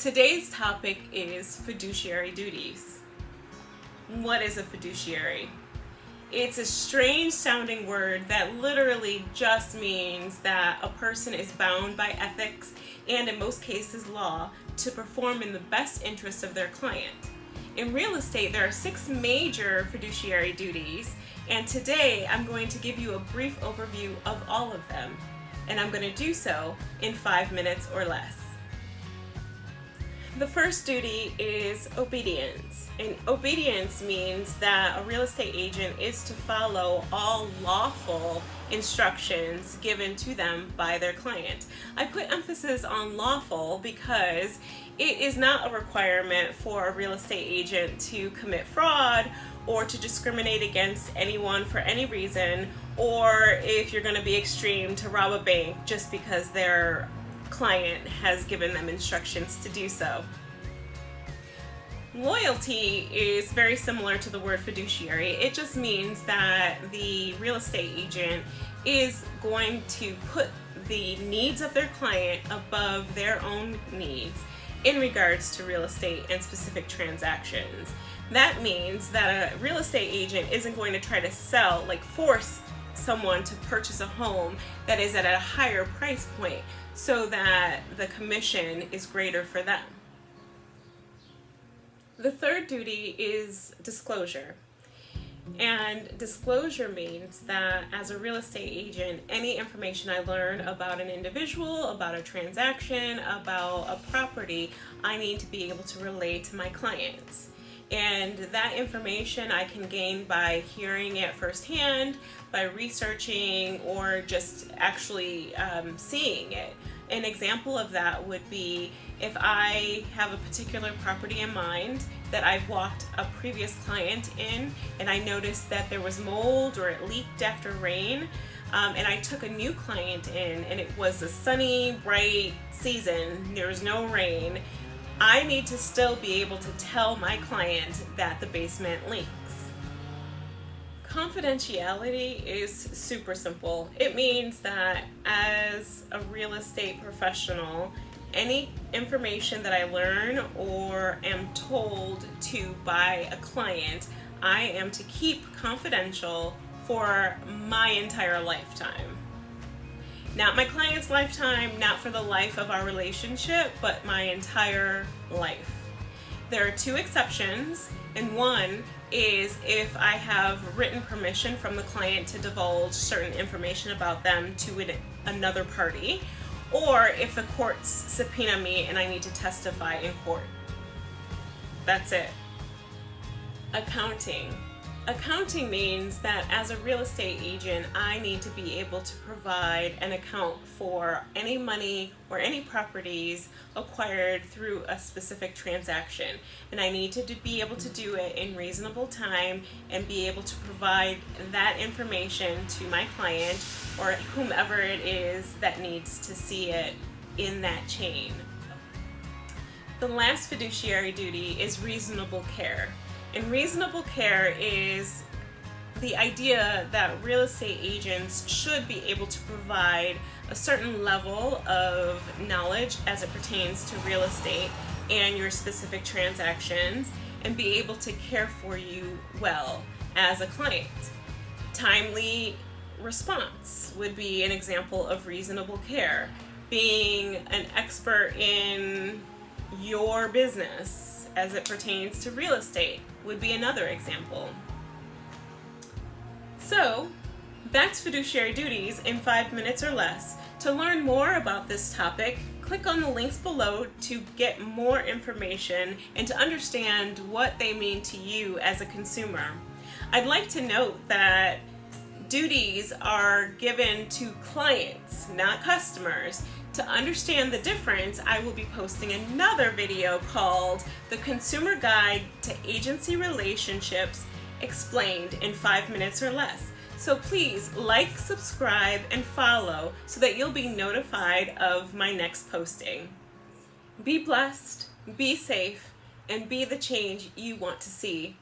Today's topic is fiduciary duties. What is a fiduciary? It's a strange sounding word that literally just means that a person is bound by ethics and in most cases law to perform in the best interests of their client. In real estate, there are 6 major fiduciary duties, and today I'm going to give you a brief overview of all of them, and I'm going to do so in 5 minutes or less. The first duty is obedience, and obedience means that a real estate agent is to follow all lawful instructions given to them by their client. I put emphasis on lawful because it is not a requirement for a real estate agent to commit fraud or to discriminate against anyone for any reason, or if you're going to be extreme, to rob a bank just because their client has given them instructions to do so. Loyalty is very similar to the word fiduciary. It just means that the real estate agent is going to put the needs of their client above their own needs in regards to real estate and specific transactions. That means that a real estate agent isn't going to try to sell, force someone to purchase a home that is at a higher price point so that the commission is greater for them. The third duty is disclosure. And disclosure means that as a real estate agent, any information I learn about an individual, about a transaction, about a property, I need to be able to relay to my clients. And that information I can gain by hearing it firsthand, by researching, or just actually seeing it. An example of that would be if I have a particular property in mind that I've walked a previous client in and I noticed that there was mold or it leaked after rain, and I took a new client in and it was a sunny, bright season, there was no rain, I need to still be able to tell my client that the basement leaks. Confidentiality is super simple. It means that as a real estate professional, any information that I learn or am told to by a client, I am to keep confidential for my entire lifetime. Not my client's lifetime, not for the life of our relationship, but my entire life. There are 2 exceptions, and one is if I have written permission from the client to divulge certain information about them to another party, or if the courts subpoena me and I need to testify in court. That's it. Accounting. Accounting means that as a real estate agent, I need to be able to provide an account for any money or any properties acquired through a specific transaction. And I need to be able to do it in reasonable time and be able to provide that information to my client or whomever it is that needs to see it in that chain. The last fiduciary duty is reasonable care. And reasonable care is the idea that real estate agents should be able to provide a certain level of knowledge as it pertains to real estate and your specific transactions and be able to care for you well as a client. Timely response would be an example of reasonable care. Being an expert in your business as it pertains to real estate would be another example. So, that's fiduciary duties in 5 minutes or less. To learn more about this topic, click on the links below to get more information and to understand what they mean to you as a consumer. I'd like to note that duties are given to clients, not customers. To understand the difference, I will be posting another video called The Consumer Guide to Agency Relationships Explained in 5 minutes or less. So please like, subscribe, and follow so that you'll be notified of my next posting. Be blessed, be safe, and be the change you want to see.